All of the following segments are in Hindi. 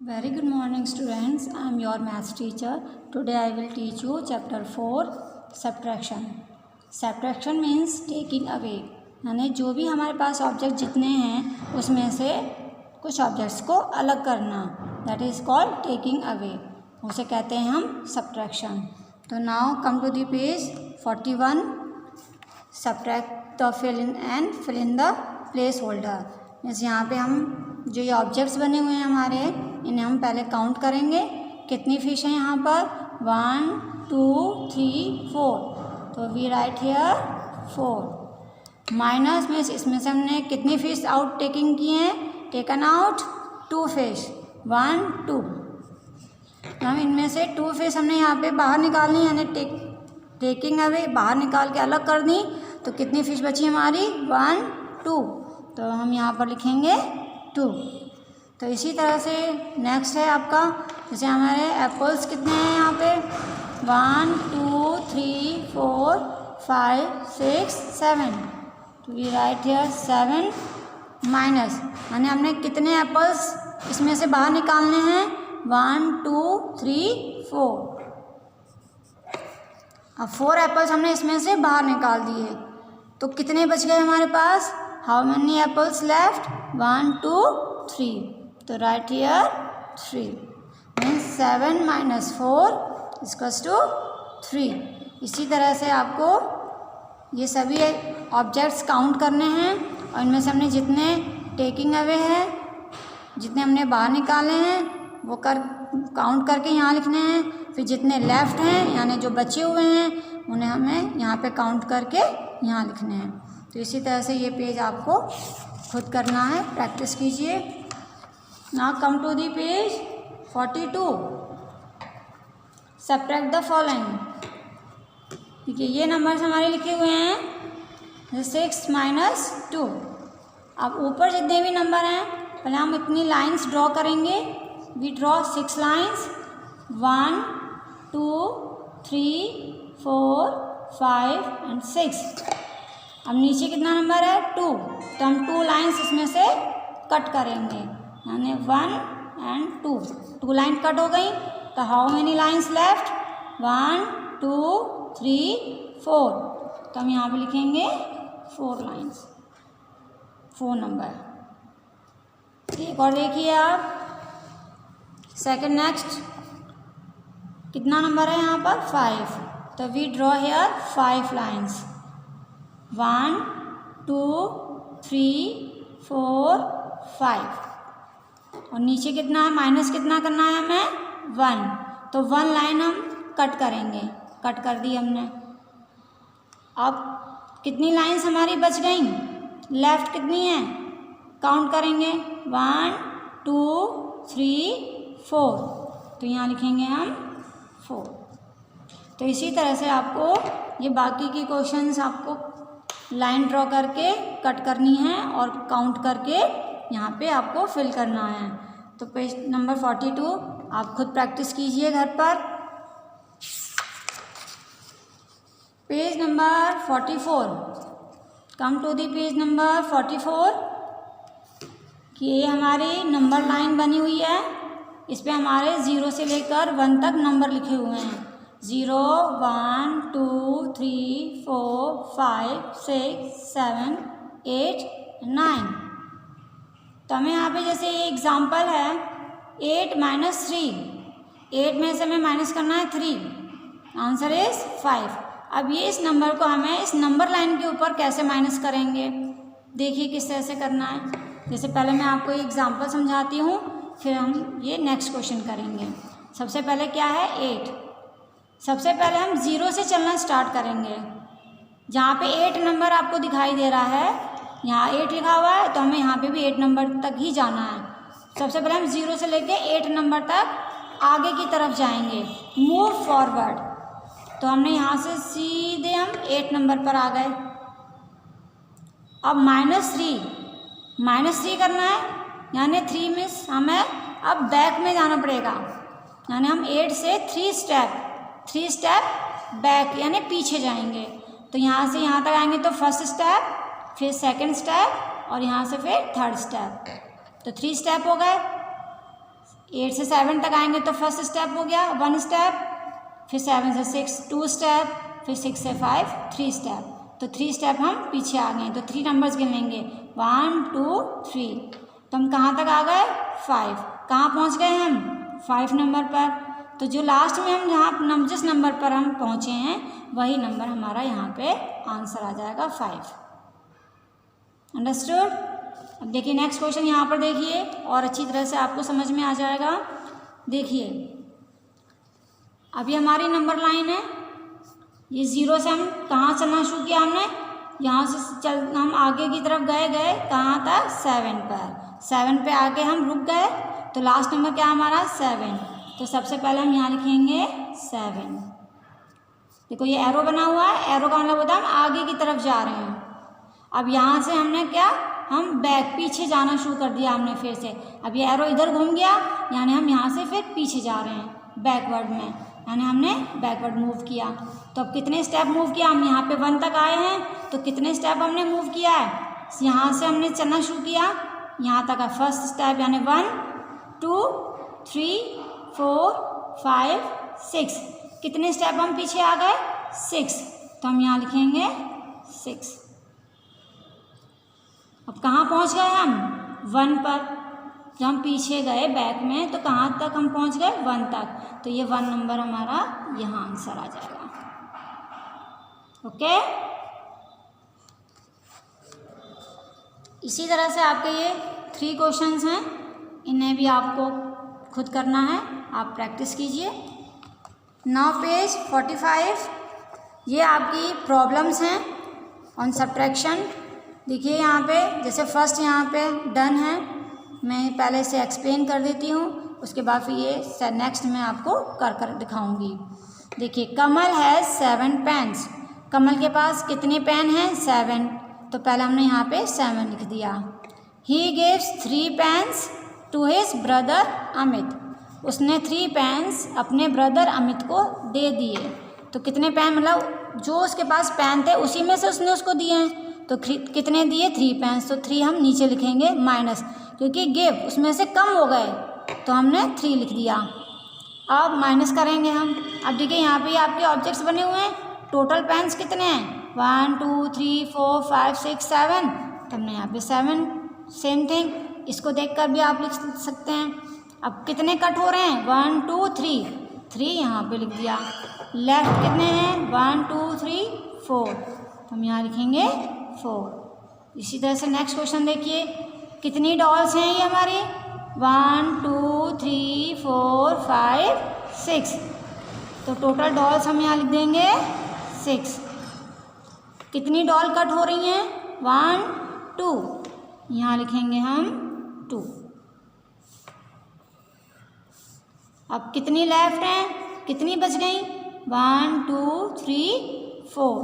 Very good morning students. I am your maths teacher. Today I will teach you chapter 4 subtraction. Subtraction means taking away. यानी जो भी हमारे पास ऑब्जेक्ट जितने हैं उसमें से कुछ ऑब्जेक्ट्स को अलग करना, that is called taking away, उसे कहते हैं हम सब्ट्रैक्शन. तो now come to the page 41. Subtract the fill in the placeholder. Means यहाँ पे हम जो ये ऑब्जेक्ट्स बने हुए हैं हमारे, इन्हें हम पहले काउंट करेंगे. कितनी फिश हैं यहाँ पर? 1 2 3 4. तो we write here 4. Minus means इसमें से हमने कितनी फिश आउट टेकिंग की हैं? Taken out 2 fish. 1 2. हम इनमें से 2 फिश हमने यहाँ पे बाहर निकालनी, यानी टेकिंग अवे बाहर निकाल के अलग कर दी. तो कितनी फिश बची हमारी? 1 2. तो हम यहाँ पर लिखेंगे 2. तो इसी तरह से नेक्स्ट है आपका, जैसे हमारे एप्पल्स कितने हैं यहाँ पे? 1 2 3 4 5 6 7. तो वी राइट हियर 7 माइनस, यानी हमने कितने एप्पल्स इसमें से बाहर निकालने हैं? 1 2 3 4. अब 4 एप्पल्स हमने इसमें से बाहर निकाल दिए, तो कितने बच गए हमारे पास? How many apples left? 1 2 3. तो right here 3. Means 7 minus 4 equals to 3. इसी तरह से आपको ये सभी ऑब्जेक्ट्स काउंट करने हैं और इनमें से हमने जितने टेकिंग अवे हैं, जितने हमने बाहर निकाले हैं, वो काउंट करके यहाँ लिखने हैं. फिर जितने लेफ़्ट हैं यानी जो बचे हुए हैं उन्हें हमें यहाँ पे काउंट करके यहाँ लिखने हैं. तो इसी तरह से ये पेज आपको खुद करना है, प्रैक्टिस कीजिए. Now come to the page 42. Subtract the following. देखिए ये नंबर्स हमारे लिखे हुए हैं 6 माइनस 2. अब ऊपर जितने भी नंबर हैं पहले हम इतनी लाइंस ड्रॉ करेंगे. We draw 6 lines. 1 2 3 4 5 एंड 6. अब नीचे कितना नंबर है? 2. तो हम 2 लाइंस इसमें से कट करेंगे, यानी 1 एंड 2. 2 लाइन कट हो गई. तो हाउ मेनी लाइंस लेफ्ट? 1 2 3 4. तो हम यहाँ पे लिखेंगे 4 लाइंस, 4 नंबर. एक और देखिए आप, सेकंड नेक्स्ट कितना नंबर है यहाँ पर? 5. तो वी ड्रॉ हेयर 5 लाइंस. 1 2 3 4 5. और नीचे कितना है? माइनस कितना करना है हमें? 1. तो 1 लाइन हम कट करेंगे. कट कर दी हमने. अब कितनी लाइंस हमारी बच गई? लेफ्ट कितनी है? काउंट करेंगे. 1 2 3 4. तो यहाँ लिखेंगे हम 4. तो इसी तरह से आपको ये बाकी की क्वेश्चंस आपको लाइन ड्रॉ करके कट करनी है और काउंट करके यहाँ पे आपको फिल करना है. तो पेज नंबर 42 आप खुद प्रैक्टिस कीजिए घर पर. Page number 44. Come to the page number 44. कि ये हमारी नंबर लाइन बनी हुई है. इस पे हमारे 0 से लेकर 1 तक नंबर लिखे हुए हैं. 0 1 2 3 4 5 6 7 8 9. तो हमें यहाँ पे जैसे ये एग्जाम्पल है 8 माइनस 3. 8 में से हमें माइनस करना है 3. Answer is 5. अब ये इस नंबर को हमें इस नंबर लाइन के ऊपर कैसे माइनस करेंगे, देखिए किस तरह से करना है. जैसे पहले मैं आपको ये एग्जाम्पल समझाती हूँ, फिर हम ये नेक्स्ट क्वेश्चन करेंगे. सबसे पहले क्या है? 8. सबसे पहले हम 0 से चलना स्टार्ट करेंगे. जहाँ पे 8 नंबर आपको दिखाई दे रहा है, यहाँ 8 लिखा हुआ है, तो हमें यहाँ पे भी 8 नंबर तक ही जाना है. सबसे पहले हम 0 से लेके 8 नंबर तक आगे की तरफ जाएंगे. Move forward. तो हमने यहाँ से सीधे हम 8 नंबर पर आ गए. अब -3 करना है, यानी 3 मिस हमें अब बैक में जाना पड़ेगा. यानी हम 8 से 3 स्टेप बैक यानी पीछे जाएंगे. तो यहाँ से यहाँ तक आएंगे तो फर्स्ट स्टेप, फिर सेकंड स्टेप और यहाँ से फिर थर्ड स्टेप. तो 3 स्टेप हो गए. 8 से 7 तक आएंगे तो फर्स्ट स्टेप हो गया 1 स्टेप, फिर 7 से 6 2 स्टेप, फिर 6 से 5 3 स्टेप। तो 3 स्टेप हम पीछे आ गए, तो 3 नंबर्स गिन लेंगे 1 2 3। तो हम कहाँ तक आ गए 5। कहाँ पहुँच गए हम 5 नंबर पर। तो जो लास्ट में हम जहाँ जिस नंबर पर हम पहुँचे हैं वही नंबर हमारा यहाँ पे आंसर आ जाएगा 5। अंडरस्टूड। अब देखिए नेक्स्ट क्वेश्चन यहाँ पर देखिए और अच्छी तरह से आपको समझ में आ जाएगा। देखिए अभी हमारी नंबर लाइन है, ये 0 से हम कहाँ चलना शुरू किया हमने, यहाँ से हम आगे की तरफ गए कहाँ तक 7 पर। 7 पे आके हम रुक गए, तो लास्ट नंबर क्या हमारा 7। तो सबसे पहले हम यहाँ लिखेंगे 7। देखो ये एरो बना हुआ है, एरो का मतलब होता है हम आगे की तरफ जा रहे हैं। अब यहाँ से हमने क्या, हम बैक पीछे जाना शुरू कर दिया हमने फिर से। अब ये एरो इधर घूम गया, यानी हम यहाँ से फिर पीछे जा रहे हैं बैकवर्ड में, यानी हमने बैकवर्ड मूव किया। तो अब कितने स्टेप मूव किया, हम यहाँ पे 1 तक आए हैं, तो कितने स्टेप हमने मूव किया है। यहाँ से हमने चलना शुरू किया, यहाँ तक है फर्स्ट स्टेप, यानी 1 2 3 4 5 6। कितने स्टेप हम पीछे आ गए 6, तो हम यहाँ लिखेंगे 6। अब कहाँ पहुँच गए हम 1 पर। जब हम पीछे गए बैक में तो कहाँ तक हम पहुँच गए 1 तक, तो ये 1 नंबर हमारा यहाँ आंसर आ जाएगा। ओके। इसी तरह से आपके ये 3 क्वेश्चंस हैं, इन्हें भी आपको खुद करना है, आप प्रैक्टिस कीजिए। नाउ पेज 45, ये आपकी प्रॉब्लम्स हैं ऑन सब्ट्रैक्शन। देखिए यहाँ पे जैसे फर्स्ट यहाँ पे डन है, मैं पहले से एक्सप्लेन कर देती हूँ, उसके बाद फिर ये नेक्स्ट मैं आपको कर दिखाऊंगी। देखिए कमल है 7 पेन्स। कमल के पास कितने पेन हैं 7, तो पहले हमने यहाँ पे 7 लिख दिया। He gives 3 pens to his brother Amit. उसने 3 पेन्स अपने ब्रदर अमित को दे दिए। तो कितने पेन, मतलब जो उसके पास पेन थे उसी में से उसने उसको दिए हैं, तो कितने दिए 3 पेन्स। तो 3 हम नीचे लिखेंगे माइनस, क्योंकि गिव उसमें से कम हो गए तो हमने 3 लिख दिया। अब माइनस करेंगे हम। अब देखिए यहाँ पे आपके ऑब्जेक्ट्स बने हुए हैं, टोटल पेन्स कितने हैं 1 2 3 4 5 6 7, तो हमने यहाँ पे 7। सेम थिंग इसको देखकर भी आप लिख सकते हैं। अब कितने कट हो रहे हैं 1 2 3, 3 यहाँ पे लिख दिया। लेफ्ट कितने हैं 1 2 3 4, तो हम यहाँ लिखेंगे 4। इसी तरह से नेक्स्ट क्वेश्चन देखिए, कितनी डॉल्स हैं ये हमारी 1 2 3 4 5 6, तो टोटल डॉल्स हम यहाँ लिख देंगे 6। कितनी डॉल कट हो रही हैं 1 2, यहाँ लिखेंगे हम 2। अब कितनी लेफ्ट हैं, कितनी बच गई 1 2 3 4,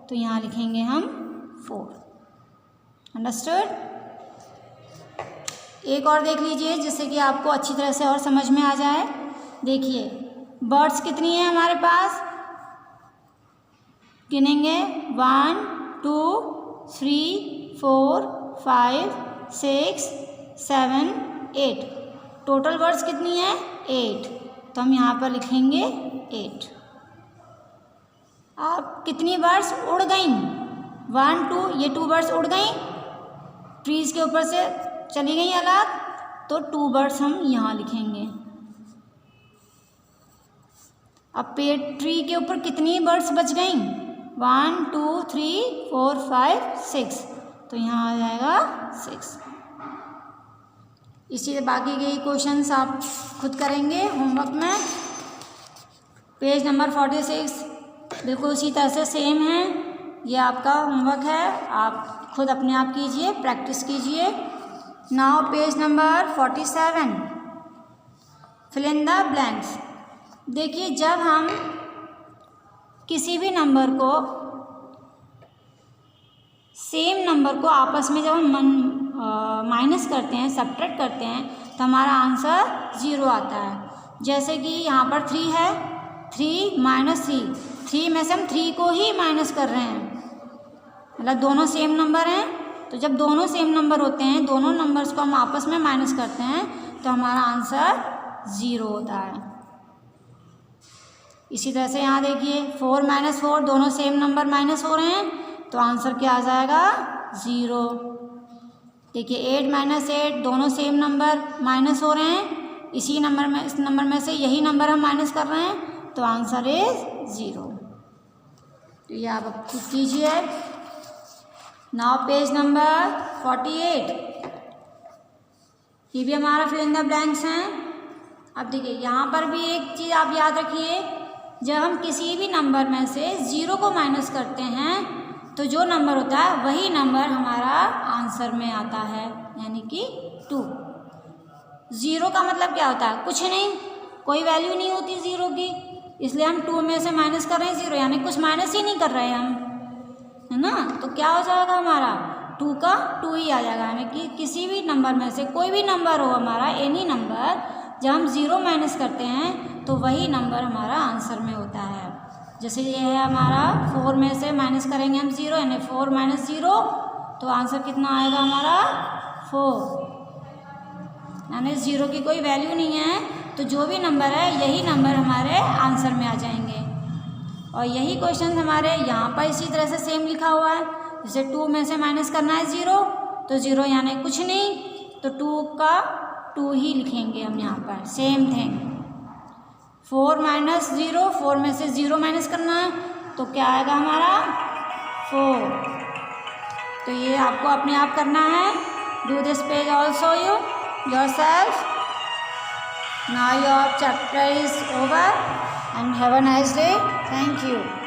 तो यहाँ लिखेंगे हम 4। अंडरस्टूड। एक और देख लीजिए जिससे कि आपको अच्छी तरह से और समझ में आ जाए। देखिए बर्ड्स कितनी है हमारे पास, गिनेंगे 1 2 3 4 5 6 7 8, टोटल बर्ड्स कितनी है 8, तो हम यहाँ पर लिखेंगे 8। अब कितनी बर्ड्स उड़ गई 1 2, ये 2 बर्ड्स उड़ गई, ट्रीज़ के ऊपर से चली गई अलग, तो 2 बर्ड्स हम यहाँ लिखेंगे। अब पेड़ ट्री के ऊपर कितनी बर्ड्स बच गई 1 2 3 4 5 6, तो यहाँ आ जाएगा 6। इसी से बाकी के क्वेश्चंस आप खुद करेंगे होमवर्क में। पेज नंबर 46 बिल्कुल उसी तरह से सेम है, ये आपका होमवर्क है, आप खुद अपने आप कीजिए, प्रैक्टिस कीजिए। Now page number 47, fill in the blanks. देखिए जब हम किसी भी नंबर को, सेम नंबर को आपस में जब हम माइनस करते हैं, सब्ट्रैक्ट करते हैं, तो हमारा आंसर 0 आता है। जैसे कि यहाँ पर 3 है, 3 माइनस 3 में से हम 3 को ही माइनस कर रहे हैं, मतलब दोनों सेम नंबर हैं। तो जब दोनों सेम नंबर होते हैं, दोनों नंबर्स को हम आपस में माइनस करते हैं, तो हमारा आंसर 0 होता है। इसी तरह से यहाँ देखिए 4 - 4 दोनों सेम नंबर माइनस हो रहे हैं, तो आंसर क्या आ जाएगा 0। देखिए 8 - 8 दोनों सेम नंबर माइनस हो रहे हैं, इसी नंबर में इस नंबर में से यही नंबर हम माइनस कर रहे हैं, तो आंसर इज 0। तो ये आप अब खुद कीजिए। नाउ पेज नंबर 48, ये भी हमारा फिल इन द ब्लैंक्स हैं। अब देखिए यहाँ पर भी एक चीज़ आप याद रखिए, जब हम किसी भी नंबर में से 0 को माइनस करते हैं तो जो नंबर होता है वही नंबर हमारा आंसर में आता है, यानी कि 2। 0 का मतलब क्या होता है, कुछ नहीं, कोई वैल्यू नहीं होती 0 की, इसलिए हम 2 में से माइनस कर रहे हैं 0, यानी कुछ माइनस ही नहीं कर रहे हैं हम, है ना। तो क्या हो जाएगा हमारा 2 का 2 ही आ जाएगा, यानी कि किसी भी नंबर में से कोई भी नंबर हो हमारा, एनी नंबर, जब हम 0 माइनस करते हैं तो वही नंबर हमारा आंसर में होता है। जैसे ये है हमारा 4 में से माइनस करेंगे हम 0, यानी 4 - 0, तो आंसर कितना आएगा हमारा 4, यानी 0 की कोई वैल्यू नहीं है, तो जो भी नंबर है यही नंबर हमारे आंसर में आ जाएंगे। और यही क्वेश्चन हमारे यहाँ पर इसी तरह से सेम लिखा हुआ है। जैसे 2 में से माइनस करना है 0, तो 0 यानी कुछ नहीं, तो 2 का 2 ही लिखेंगे हम यहाँ पर, सेम थिंग। 4 - 0, 4 में से 0 माइनस करना है, तो क्या आएगा हमारा 4। तो ये आपको अपने आप करना है। Do this page also yourself. Now your chapter is over and have a nice day. Thank you.